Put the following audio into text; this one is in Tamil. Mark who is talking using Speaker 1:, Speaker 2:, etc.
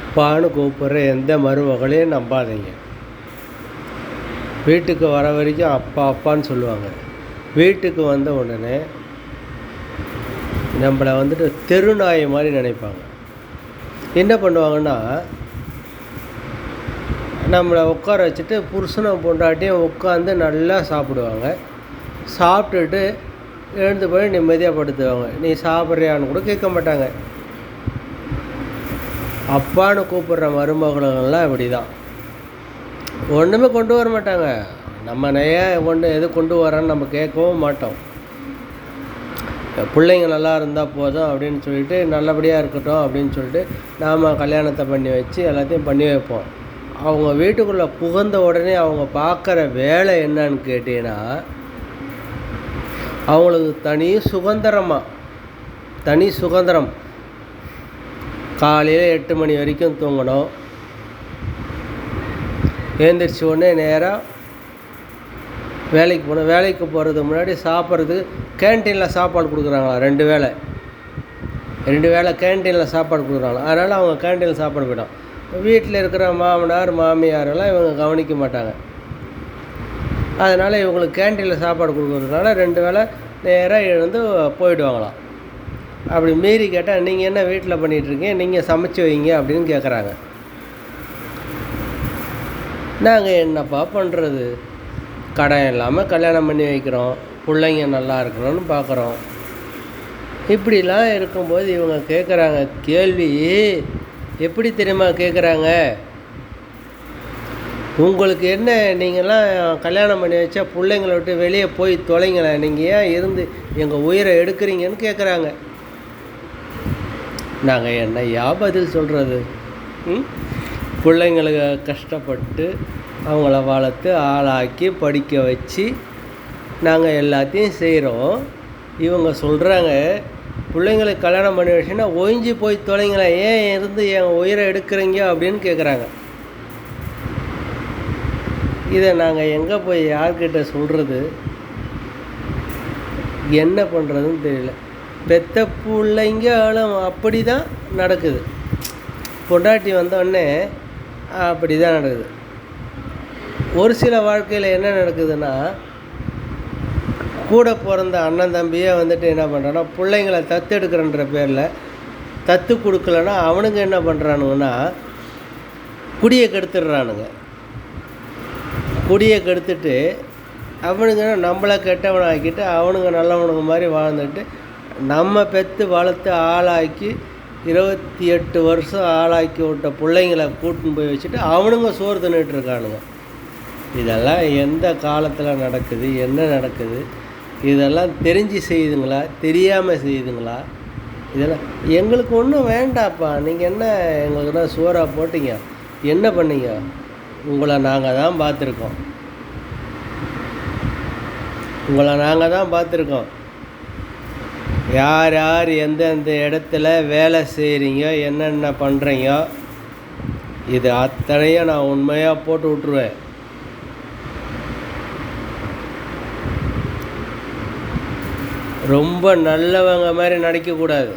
Speaker 1: அப்பான்னு கூப்பிட்ற எந்த மருமகளையும் நம்பாதீங்க. வீட்டுக்கு வர வரைக்கும் அப்பா அப்பான்னு சொல்லுவாங்க. வீட்டுக்கு வந்த உடனே நம்மளை வந்துட்டு தெருநாய் மாதிரி நினைப்பாங்க. என்ன பண்ணுவாங்கன்னா, நம்மளை உட்கார வச்சுட்டு புருஷனும் பொண்டாட்டியும் உட்காந்து நல்லா சாப்பிடுவாங்க. சாப்பிட்டுட்டு எழுந்து போய் நிம்மதியாக படுத்துவாங்க. நீ சாப்பிட்றியான்னு கூட கேட்க மாட்டாங்க. அப்பான்னு கூப்பிட்ற மருமகளுங்கள்லாம் இப்படி தான். ஒன்றுமே கொண்டு வர மாட்டாங்க. நம்ம எது கொண்டு வரான்னு நம்ம கேட்கவும் மாட்டோம். பிள்ளைங்க நல்லா இருந்தால் போதும் அப்படின்னு சொல்லிட்டு, நல்லபடியாக இருக்கட்டும் அப்படின்னு சொல்லிட்டு நாம் கல்யாணத்தை பண்ணி வச்சு எல்லாத்தையும் பண்ணி வைப்போம். அவங்க வீட்டுக்குள்ளே புகுந்த உடனே அவங்க பார்க்குற வேலை என்னன்னு கேட்டீங்கன்னா, அவங்களுக்கு தனி சுதந்திரம். காலையில் 8 மணி வரைக்கும் தூங்கணும். எழுந்திரிச்ச உடனே நேராக வேலைக்கு போகணும். வேலைக்கு போகிறதுக்கு முன்னாடி சாப்பிட்றதுக்கு கேன்டீனில் சாப்பாடு கொடுக்குறாங்களா, 2 வேளை கேன்டீனில் சாப்பாடு கொடுக்குறாங்களா. அதனால் அவங்க கேன்டீனில் சாப்பாடு போய்ட்டோம். வீட்டில் இருக்கிற மாமனார் மாமியாரெல்லாம் இவங்க கவனிக்க மாட்டாங்க. அதனால் இவங்களுக்கு கேன்டீனில் சாப்பாடு கொடுக்குறதுனால 2 வேளை நேராக எழுந்து போயிடுவாங்களாம். அப்படி மீறி கேட்டால், நீங்கள் என்ன வீட்டில் பண்ணிகிட்ருக்கீங்க, நீங்கள் சமைச்சு வைங்க அப்படின்னு கேட்குறாங்க. நாங்கள் என்னப்பா பண்ணுறது? கடன் இல்லாமல் கல்யாணம் பண்ணி வைக்கிறோம், பிள்ளைங்க நல்லா இருக்கணும்னு பார்க்குறோம். இப்படிலாம் இருக்கும்போது இவங்க கேட்குறாங்க கேள்வி எப்படி தெரியுமா கேட்குறாங்க? உங்களுக்கு என்ன, நீங்கள்லாம் கல்யாணம் பண்ணி வச்சா பிள்ளைங்களை விட்டு வெளியே போய் தொலைங்களேன், நீங்கள் ஏன் இருந்து எங்கள் உயிரை எடுக்கிறீங்கன்னு கேட்குறாங்க. நாங்கள் என்னையா பதில் சொல்கிறது? பிள்ளைங்களுக்கு கஷ்டப்பட்டு அவங்கள வளர்த்து ஆளாக்கி படிக்க வச்சு நாங்கள் எல்லாத்தையும் செய்கிறோம். இவங்க சொல்கிறாங்க, பிள்ளைங்களுக்கு கல்யாணம் பண்ணி வச்சுன்னா ஒழிஞ்சு போய் தொலைங்களேன், ஏன் இருந்து என் உயிரை எடுக்கிறீங்க அப்படின்னு கேட்குறாங்க. இதை நாங்கள் எங்கே போய் யார்கிட்ட சொல்கிறது? என்ன பண்ணுறதுன்னு தெரியல. பெத்த பிள்ளைங்களும் அப்படி தான் நடக்குது. பொண்டாட்டி வந்தோடனே அப்படி தான் நடக்குது. ஒரு சில வாழ்க்கையில் என்ன நடக்குதுன்னா, கூட பிறந்த அண்ணன் தம்பியே வந்துட்டு என்ன பண்ணுறான்னா, பிள்ளைங்களை தத்தெடுக்கிறன்ற பேரில் தத்து கொடுக்கலன்னா அவனுங்க என்ன பண்ணுறானுங்கன்னா, குடியை கெடுத்துடுறானுங்க. குடியை கெடுத்துட்டு அவனுங்க நம்மளை கெட்டவனாக்கிட்டு அவனுங்க நல்லவனுங்க மாதிரி வாழ்ந்துட்டு, நம்ம பெற்று வளர்த்து ஆளாக்கி 28 வருஷம் ஆளாக்கி விட்ட பிள்ளைங்களை கூட்டின்னு போய் வச்சுட்டு அவனுங்க சோறு தின்னுட்டுருக்கானுங்க. இதெல்லாம் எந்த காலத்தில் நடக்குது, என்ன நடக்குது? இதெல்லாம் தெரிஞ்சு செய்யுதுங்களா, தெரியாமல் செய்யுதுங்களா? இதெல்லாம் எங்களுக்கு ஒன்றும் வேண்டாப்பா. நீங்கள் என்ன எங்களுக்கு தான் சோறாக போட்டீங்க, என்ன பண்ணீங்க? உங்களை நாங்கள் தான் பார்த்துருக்கோம். யார் யார் எந்தெந்த இடத்துல வேலை செய்கிறீங்க, என்னென்ன பண்ணுறீங்க, இது அத்தனையும் நான் உண்மையாக போட்டு விட்ருவேன். ரொம்ப நல்லவங்க மாதிரி நடிக்கக்கூடாது.